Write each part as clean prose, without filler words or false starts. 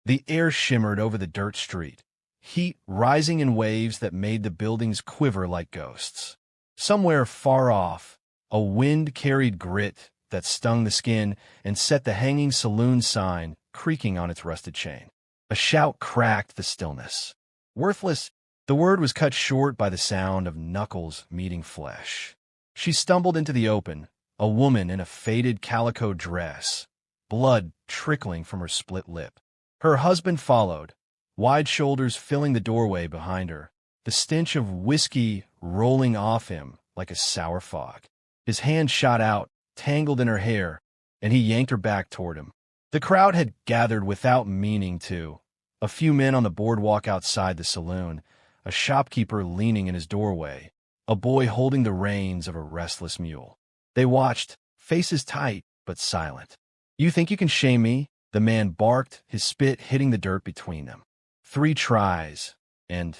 The air shimmered over the dirt street, heat rising in waves that made the buildings quiver like ghosts. Somewhere far off, a wind carried grit that stung the skin and set the hanging saloon sign creaking on its rusted chain. A shout cracked the stillness. Worthless, the word was cut short by the sound of knuckles meeting flesh. She stumbled into the open, a woman in a faded calico dress, blood trickling from her split lip. Her husband followed, wide shoulders filling the doorway behind her, the stench of whiskey rolling off him like a sour fog. His hand shot out, tangled in her hair, and he yanked her back toward him. The crowd had gathered without meaning to. A few men on the boardwalk outside the saloon, a shopkeeper leaning in his doorway, a boy holding the reins of a restless mule. They watched, faces tight but silent. "You think you can shame me?" The man barked, his spit hitting the dirt between them. "3 tries, and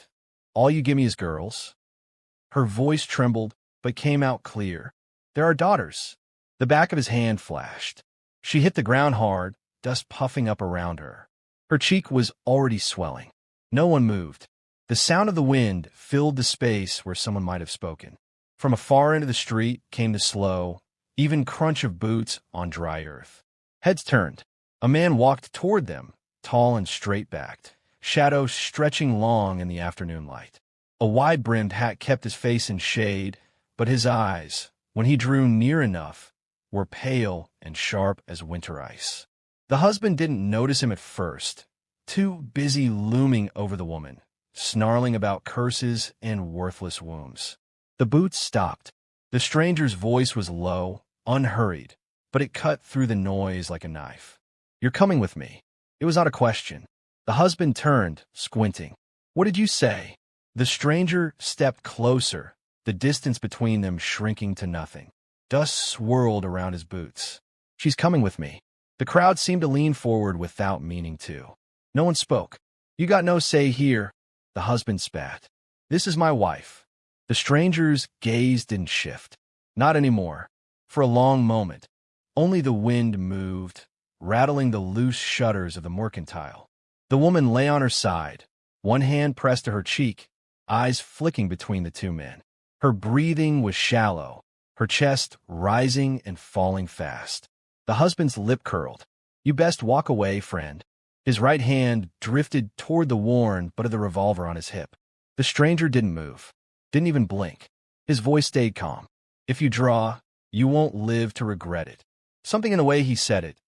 all you give me is girls?" Her voice trembled, but came out clear. "There are daughters." The back of his hand flashed. She hit the ground hard, dust puffing up around her. Her cheek was already swelling. No one moved. The sound of the wind filled the space where someone might have spoken. From afar into the street came the slow, even crunch of boots on dry earth. Heads turned. A man walked toward them, tall and straight-backed, shadows stretching long in the afternoon light. A wide-brimmed hat kept his face in shade, but his eyes, when he drew near enough, were pale and sharp as winter ice. The husband didn't notice him at first, too busy looming over the woman, snarling about curses and worthless wombs. The boots stopped. The stranger's voice was low, unhurried, but it cut through the noise like a knife. "You're coming with me." It was not a question. The husband turned, squinting. "What did you say?" The stranger stepped closer, the distance between them shrinking to nothing. Dust swirled around his boots. "She's coming with me." The crowd seemed to lean forward without meaning to. No one spoke. "You got no say here," the husband spat. "This is my wife." The strangers gazed and shift. Not anymore. For a long moment, only the wind moved, rattling the loose shutters of the mercantile. The woman lay on her side, one hand pressed to her cheek, eyes flicking between the two men. Her breathing was shallow, her chest rising and falling fast. The husband's lip curled. "You best walk away, friend." His right hand drifted toward the worn butt of the revolver on his hip. The stranger didn't move, didn't even blink. His voice stayed calm. "If you draw, you won't live to regret it." Something in the way he said it,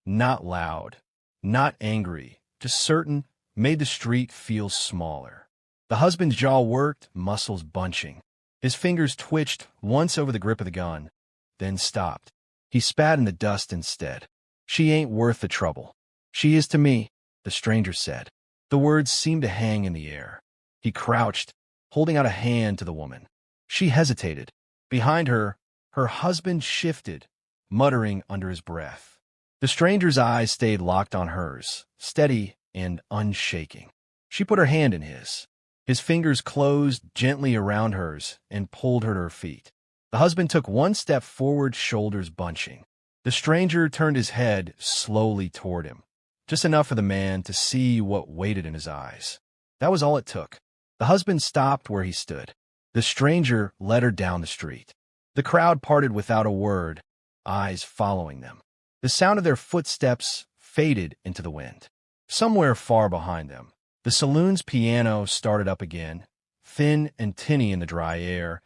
not loud, not angry, just certain, made the street feel smaller. The husband's jaw worked, muscles bunching. His fingers twitched once over the grip of the gun, then stopped. He spat in the dust instead. "She ain't worth the trouble." "She is to me," the stranger said. The words seemed to hang in the air. He crouched, holding out a hand to the woman. She hesitated. Behind her, her husband shifted, muttering under his breath. The stranger's eyes stayed locked on hers, steady and unshaking. She put her hand in his. His fingers closed gently around hers and pulled her to her feet. The husband took one step forward, shoulders bunching. The stranger turned his head slowly toward him, just enough for the man to see what waited in his eyes. That was all it took. The husband stopped where he stood. The stranger led her down the street. The crowd parted without a word, eyes following them. The sound of their footsteps faded into the wind. Somewhere far behind them, the saloon's piano started up again, thin and tinny in the dry air,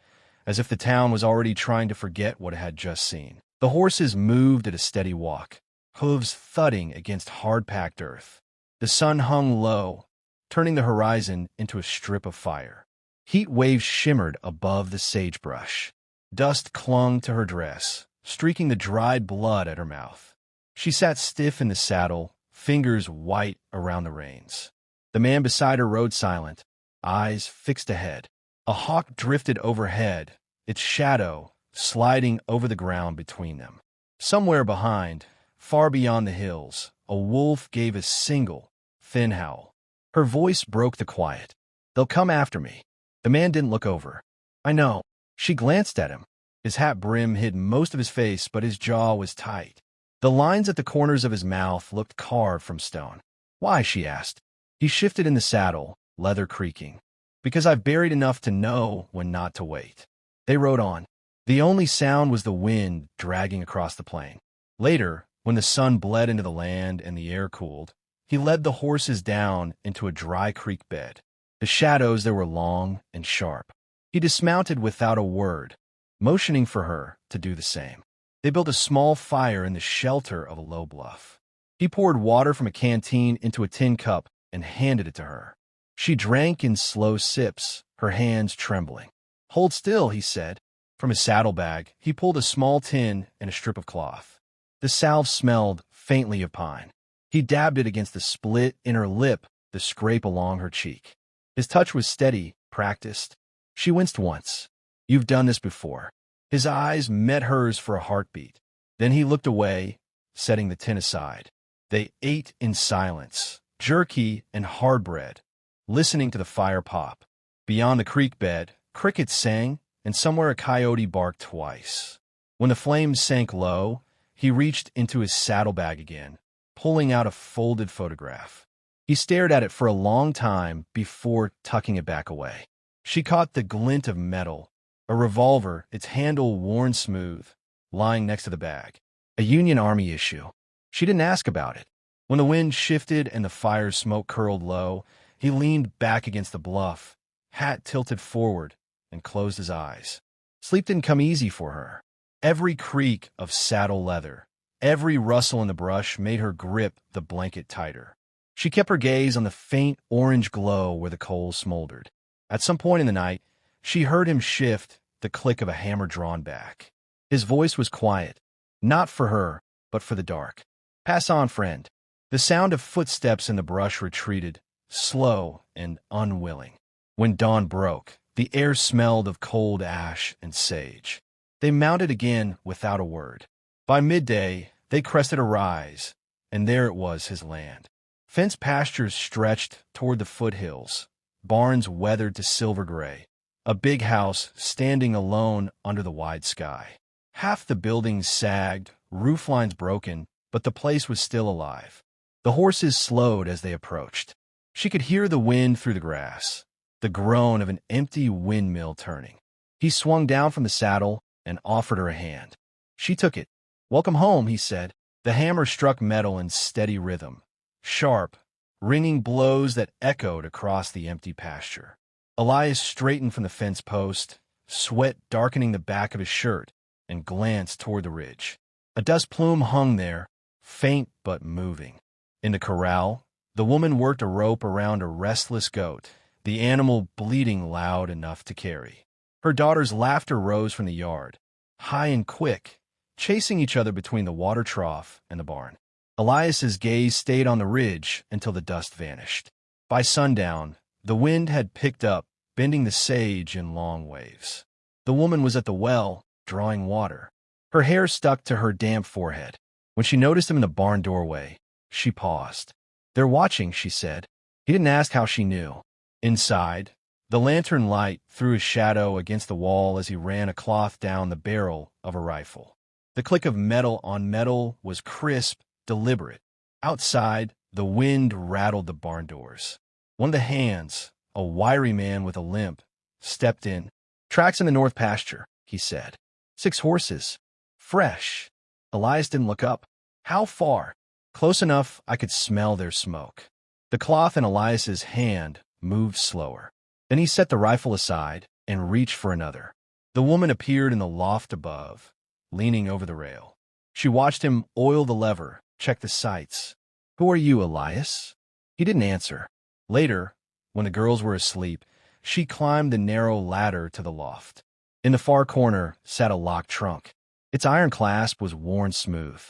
as if the town was already trying to forget what it had just seen. The horses moved at a steady walk, hooves thudding against hard-packed earth. The sun hung low, turning the horizon into a strip of fire. Heat waves shimmered above the sagebrush. Dust clung to her dress, streaking the dried blood at her mouth. She sat stiff in the saddle, fingers white around the reins. The man beside her rode silent, eyes fixed ahead. A hawk drifted overhead, its shadow sliding over the ground between them. Somewhere behind, far beyond the hills, a wolf gave a single, thin howl. Her voice broke the quiet. "They'll come after me." The man didn't look over. "I know." She glanced at him. His hat brim hid most of his face, but his jaw was tight. The lines at the corners of his mouth looked carved from stone. Why? She asked. He shifted in the saddle, leather creaking. Because I've buried enough to know when not to wait. They rode on. The only sound was the wind dragging across the plain. Later, when the sun bled into the land and the air cooled, he led the horses down into a dry creek bed. The shadows there were long and sharp. He dismounted without a word, motioning for her to do the same. They built a small fire in the shelter of a low bluff. He poured water from a canteen into a tin cup and handed it to her. She drank in slow sips, her hands trembling. "Hold still," he said. From his saddlebag, he pulled a small tin and a strip of cloth. The salve smelled faintly of pine. He dabbed it against the split in her lip, the scrape along her cheek. His touch was steady, practiced. She winced once. "You've done this before." His eyes met hers for a heartbeat. Then he looked away, setting the tin aside. They ate in silence, jerky and hard bread, listening to the fire pop. Beyond the creek bed, crickets sang, and somewhere a coyote barked twice. When the flames sank low, he reached into his saddlebag again, pulling out a folded photograph. He stared at it for a long time before tucking it back away. She caught the glint of metal, a revolver, its handle worn smooth, lying next to the bag. A Union Army issue. She didn't ask about it. When the wind shifted and the fire smoke curled low, he leaned back against the bluff, hat tilted forward, and closed his eyes. Sleep didn't come easy for her. Every creak of saddle leather, every rustle in the brush made her grip the blanket tighter. She kept her gaze on the faint orange glow where the coals smoldered. At some point in the night, she heard him shift, the click of a hammer drawn back. His voice was quiet, not for her, but for the dark. "Pass on, friend." The sound of footsteps in the brush retreated, slow and unwilling. When dawn broke, the air smelled of cold ash and sage. They mounted again without a word. By midday, they crested a rise, and there it was, his land. Fenced pastures stretched toward the foothills, barns weathered to silver gray, a big house standing alone under the wide sky. Half the buildings sagged, roof lines broken, but the place was still alive. The horses slowed as they approached. She could hear the wind through the grass, the groan of an empty windmill turning. He swung down from the saddle and offered her a hand. She took it. "Welcome home," he said. The hammer struck metal in steady rhythm, sharp, ringing blows that echoed across the empty pasture. Elias straightened from the fence post, sweat darkening the back of his shirt, and glanced toward the ridge. A dust plume hung there, faint but moving. In the corral, the woman worked a rope around a restless goat, the animal bleating loud enough to carry. Her daughter's laughter rose from the yard, high and quick, chasing each other between the water trough and the barn. Elias's gaze stayed on the ridge until the dust vanished. By sundown, the wind had picked up, bending the sage in long waves. The woman was at the well, drawing water. Her hair stuck to her damp forehead. When she noticed him in the barn doorway, she paused. "They're watching," she said. He didn't ask how she knew. Inside, the lantern light threw a shadow against the wall as he ran a cloth down the barrel of a rifle. The click of metal on metal was crisp, deliberate. Outside, the wind rattled the barn doors. One of the hands, a wiry man with a limp, stepped in. "Tracks in the north pasture," he said. 6 horses. Fresh. Elias didn't look up. "How far?" "Close enough I could smell their smoke." The cloth in Elias's hand moved slower. Then he set the rifle aside and reached for another. The woman appeared in the loft above, leaning over the rail. She watched him oil the lever, check the sights. "Who are you, Elias?" He didn't answer. Later, when the girls were asleep, she climbed the narrow ladder to the loft. In the far corner sat a locked trunk. Its iron clasp was worn smooth.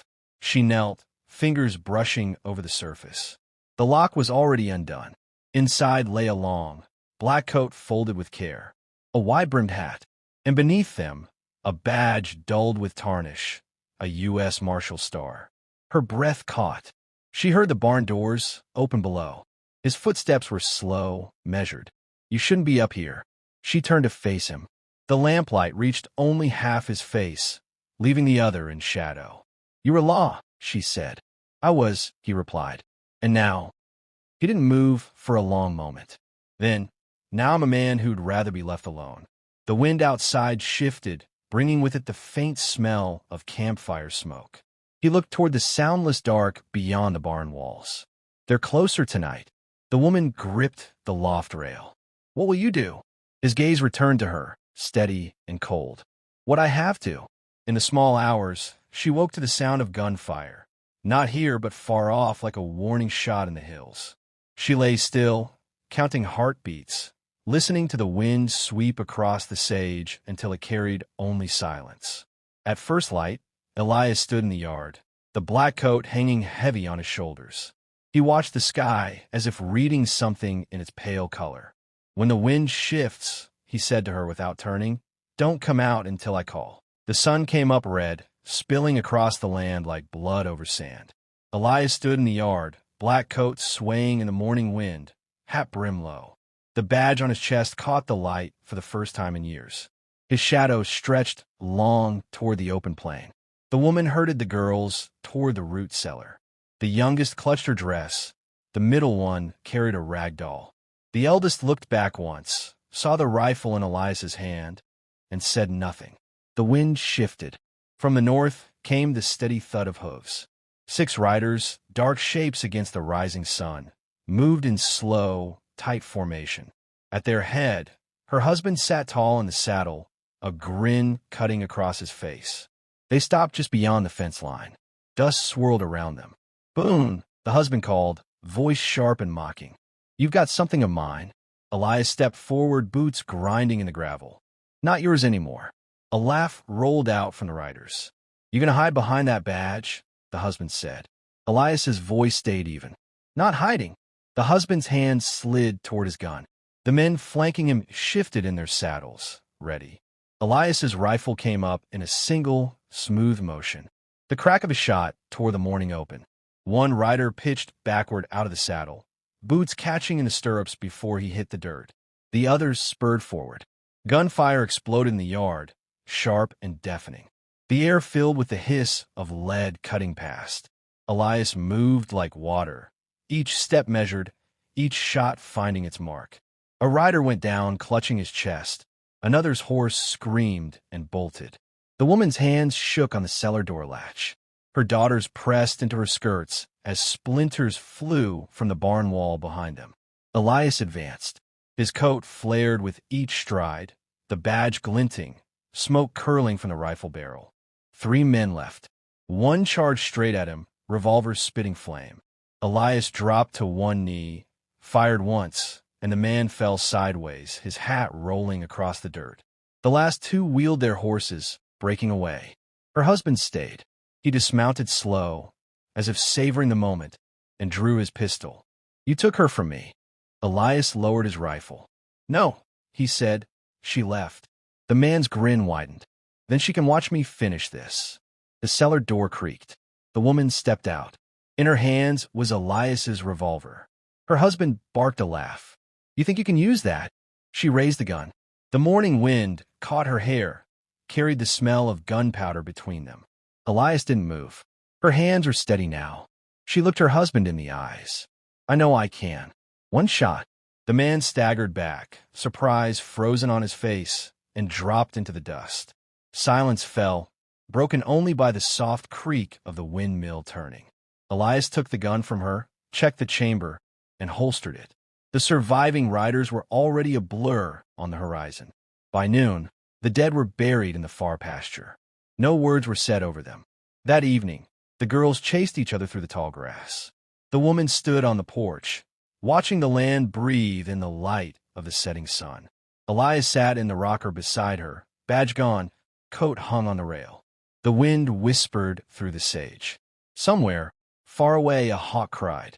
She knelt, fingers brushing over the surface. The lock was already undone. Inside lay a long, black coat folded with care, a wide-brimmed hat, and beneath them, a badge dulled with tarnish, a U.S. Marshal star. Her breath caught. She heard the barn doors open below. His footsteps were slow, measured. "You shouldn't be up here." She turned to face him. The lamplight reached only half his face, leaving the other in shadow. "You were law," she said. "I was," he replied. "And now, He didn't move for a long moment. Then, now I'm a man who'd rather be left alone. The wind outside shifted, bringing with it the faint smell of campfire smoke. He looked toward the soundless dark beyond the barn walls. They're closer tonight. The woman gripped the loft rail. What will you do? His gaze returned to her, steady and cold. What I have to. In the small hours, she woke to the sound of gunfire. Not here, but far off, like a warning shot in the hills. She lay still, counting heartbeats, listening to the wind sweep across the sage until it carried only silence. At first light, Elias stood in the yard, the black coat hanging heavy on his shoulders. He watched the sky as if reading something in its pale color. When the wind shifts, he said to her without turning, don't come out until I call. The sun came up red, spilling across the land like blood over sand. Elias stood in the yard, black coat swaying in the morning wind, hat brim low. The badge on his chest caught the light for the first time in years. His shadow stretched long toward the open plain. The woman herded the girls toward the root cellar. The youngest clutched her dress. The middle one carried a rag doll. The eldest looked back once, saw the rifle in Elias's hand, and said nothing. The wind shifted. From the north came the steady thud of hooves. 6 riders, dark shapes against the rising sun, moved in slow, tight formation. At their head, her husband sat tall in the saddle, a grin cutting across his face. They stopped just beyond the fence line. Dust swirled around them. Boone, the husband called, voice sharp and mocking. You've got something of mine. Elias stepped forward, boots grinding in the gravel. Not yours anymore. A laugh rolled out from the riders. You gonna hide behind that badge? The husband said. Elias's voice stayed even. Not hiding. The husband's hand slid toward his gun. The men flanking him shifted in their saddles, ready. Elias's rifle came up in a single, smooth motion. The crack of a shot tore the morning open. One rider pitched backward out of the saddle, boots catching in the stirrups before he hit the dirt. The others spurred forward. Gunfire exploded in the yard, sharp and deafening. The air filled with the hiss of lead cutting past. Elias moved like water, each step measured, each shot finding its mark. A rider went down, clutching his chest. Another's horse screamed and bolted. The woman's hands shook on the cellar door latch. Her daughters pressed into her skirts as splinters flew from the barn wall behind them. Elias advanced. His coat flared with each stride, the badge glinting, smoke curling from the rifle barrel. 3 men left. One charged straight at him, revolver spitting flame. Elias dropped to one knee, fired once, and the man fell sideways, his hat rolling across the dirt. The last 2 wheeled their horses, breaking away. Her husband stayed. He dismounted slow, as if savoring the moment, and drew his pistol. You took her from me. Elias lowered his rifle. No, he said. She left. The man's grin widened. Then she can watch me finish this. The cellar door creaked. The woman stepped out. In her hands was Elias's revolver. Her husband barked a laugh. You think you can use that? She raised the gun. The morning wind caught her hair, carried the smell of gunpowder between them. Elias didn't move. Her hands were steady now. She looked her husband in the eyes. I know I can. One shot. The man staggered back, surprise frozen on his face, and dropped into the dust. Silence fell, broken only by the soft creak of the windmill turning. Elias took the gun from her, checked the chamber, and holstered it. The surviving riders were already a blur on the horizon. By noon, the dead were buried in the far pasture. No words were said over them. That evening, the girls chased each other through the tall grass. The woman stood on the porch, watching the land breathe in the light of the setting sun. Elias sat in the rocker beside her, badge gone, coat hung on the rail. The wind whispered through the sage. Somewhere, far away, a hawk cried.